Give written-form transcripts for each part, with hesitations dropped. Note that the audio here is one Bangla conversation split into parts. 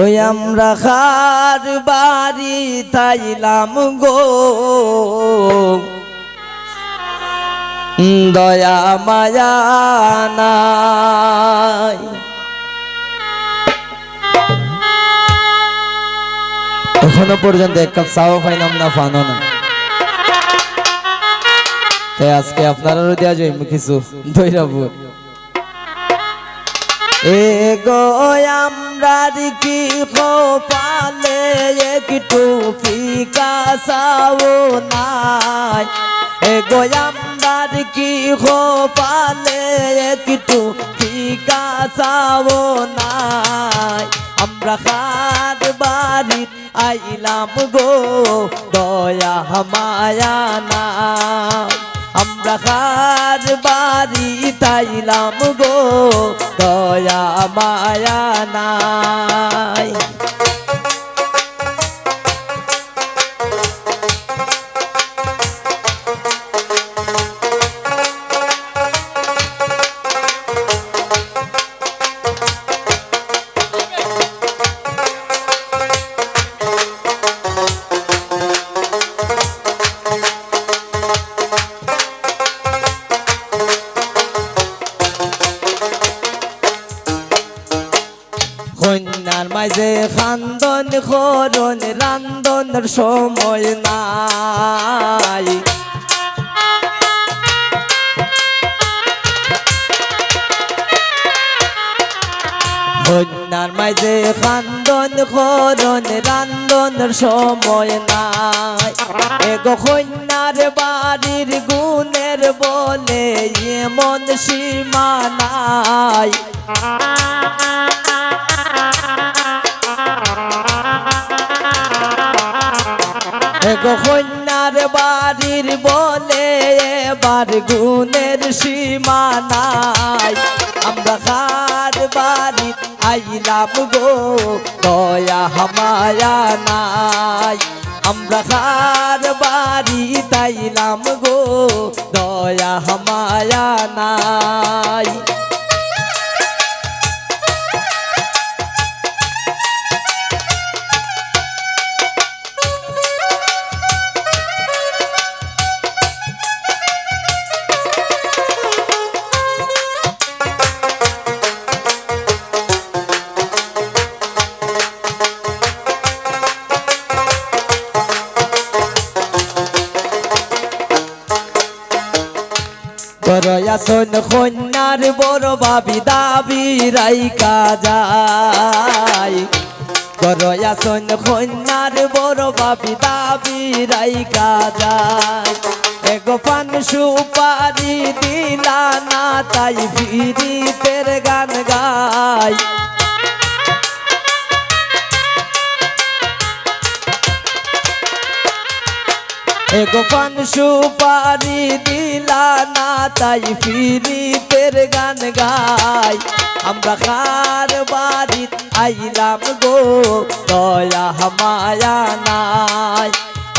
ওই আমরা খার বাড়ি তাইলাম গো দয়া মায়া নাই। এখনো পর্যন্ত এক কাপ চাও পাইলাম না, পানো না। তাই আজকে আপনারাও দেওয়া যায় কিছু দৈরাবো। এ গো আমরার কি কপালে একটু ফিকা চাও নাই। এ গো আমরার কি কপালে একটু ফিকা চাও নাই। আমরা খার বাড়ির আইলাম গো দয়া মায়া নাই। আমরা খার বাড়ি তাইলাম গো দয়া মায়া নাই। কন্যার মাঝে খান্দন খরণ রান্ধনের সময় নাই। কন্যার মাঝে খান্দন খরণ রান্ধনের সময় নাই। এগো কন্যার বাড়ির গুণের বলে এমন সীমা নাই। এগো কন্যার বাড়ির বলে এবার গুণের সীমা নাই। আমরা খার বাড়ি আইলাম গো দয়া মায়া নাই। আমরা খার বাড়ি তাইলাম গো দয়া মায়া নাই। করয়াসন কন্যার বড় ভাবি দাবি রাইকা যায়। করয়াসন কন্যার বড় ভাবি দাবি রাইকা যায়। এগো পান সুপারি দিলা না তাই ফিরিতের গান গায়। এগো পান সুপারি দিলা না তাই ফিরিতের গান গাই। আমরা খার বাড়ি আইলাম গো দয়া মায়া নাই।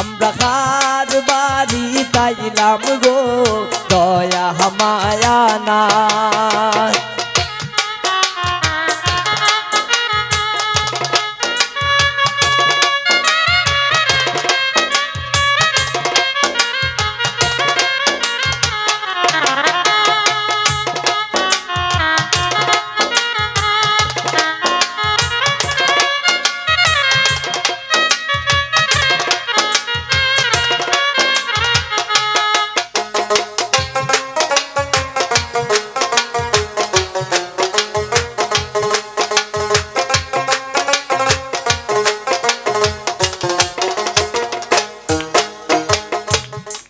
আমরা খার বাড়ি তাইলাম গো দয়া মায়া নাই।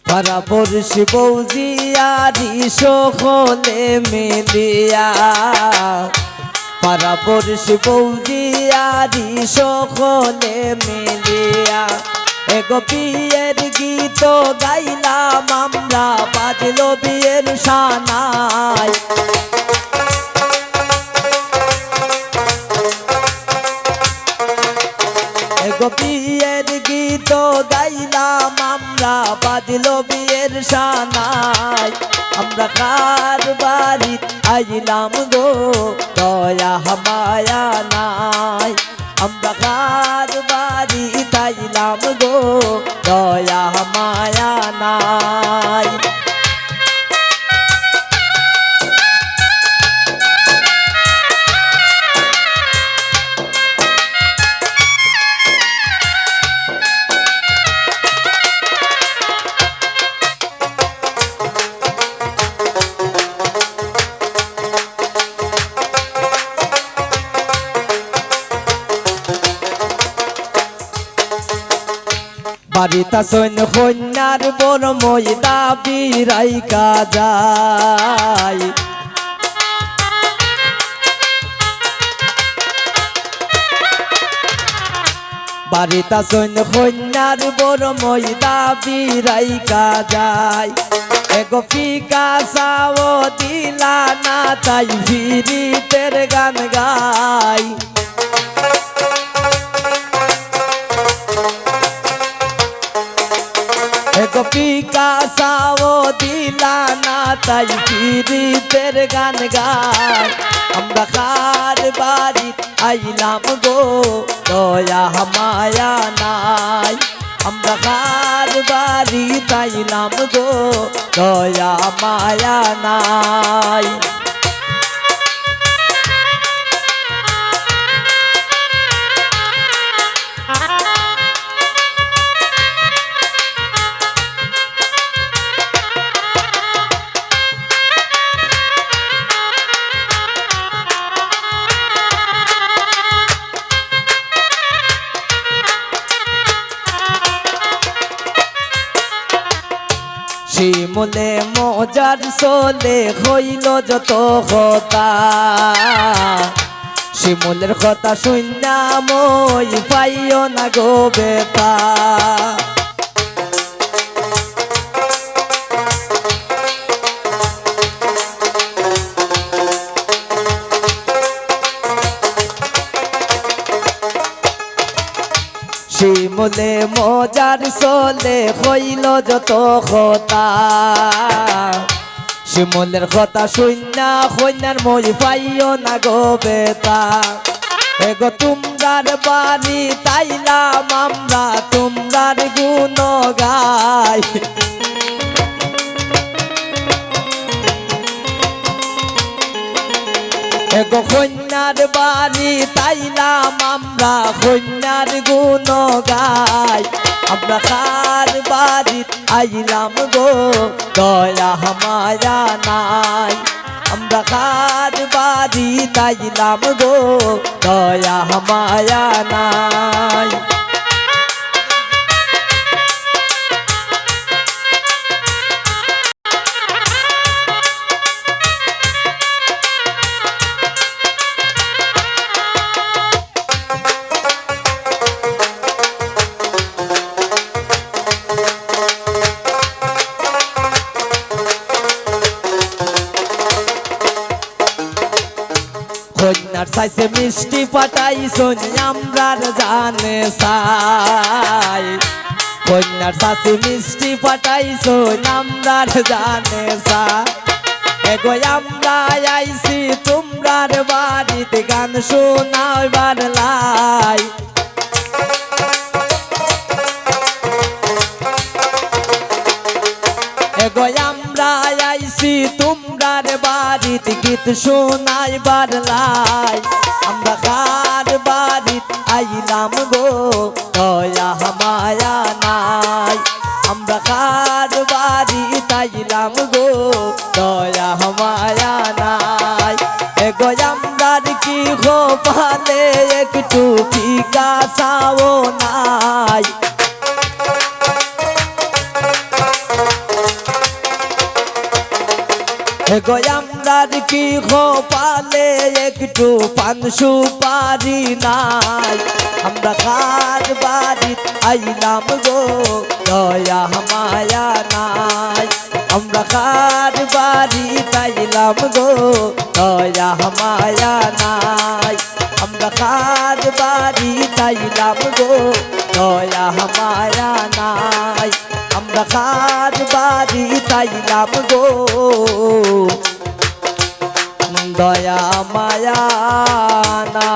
পারা পড়শি বৌজিয়ারি সকলে মিলিয়া। পারা পড়শি বৌজিয়ারি সকলে মিলিয়া। এগো বিয়ের গীত গাইলাম আমরা বাজলো বিয়ের সানাই। এগো বিয়ের গীত গাইলাম আমরা বাজলো বিয়ের সানাই। আমরা কার বাড়ি আইলাম গো দয়া মায়া নাই। আমরা বাড়িতা সৈন্য কন্যার বড় মই দাবি রাইকা যায় বাড়িতা সৈন্য কন্যার বড় মই দাবি রাইকা যায় এগো ফিকা সাও দিলা না তাই ফিরিতের গান গাই এগো ফিকা সাও দিলা না তাই ফিরিতের গান গাই আমরা কার বাড়ি আইলাম গো দয়া মায়া নাই আমরা কার বাড়ি তাইলাম গো দয়া মায়া নাই শিমুলে মজার চলে হইল যত কথা শিমুলের কথা শুননা মই পাইও না গো বেতা শিমুলে মজার চলে হইল যত কথা শিমুলের কথা শুননা কন্যার মই পাইও না গো বেতা এগো তোমরার বাড়ি তাইলাম আমরা তোমরার গুণ গাই এগো কন্যার বাড়ি তাইলাম আমরা কন্যার গুণ গাই আমরা কার বাড়ি আইলাম গো দয়া মায়া নাই আমরা কার বাড়ি তাইলাম গো দয়া মায়া নাই কন্যার চাইছে মিষ্টি পাঠাইছো আমরার জানে চাই কন্যার চাইছে মিষ্টি পাঠাইছো আমরার জানে চাই এগো আমরা আইছি তোমরার বাড়িতে গান শোনাইবার লাই এগো আমরা আইছি তোমরার বাড়িতে গীত শোনাইবার লাই আমরা কার বাড়িতে আইলাম গো দয়া মায়া নাই আমরা কার বাড়িতে আইলাম গো দয়া মায়া নাই এগো আমরার কি গোপালে একটু ফিকা চাও নাই এগো আমরার কি গোপালে একটু পান সুপারি নাই আমরা কার বাড়ি আইলাম গো দয়া মায়া নাই আমরা কার বাড়ি আইলাম গো দয়া মায়া নাই আমরা কার বাড়ি আইলাম গো দয়া মায়া নাই আমরা কার বাড়ি আইলাম গো দয়া মায়া না।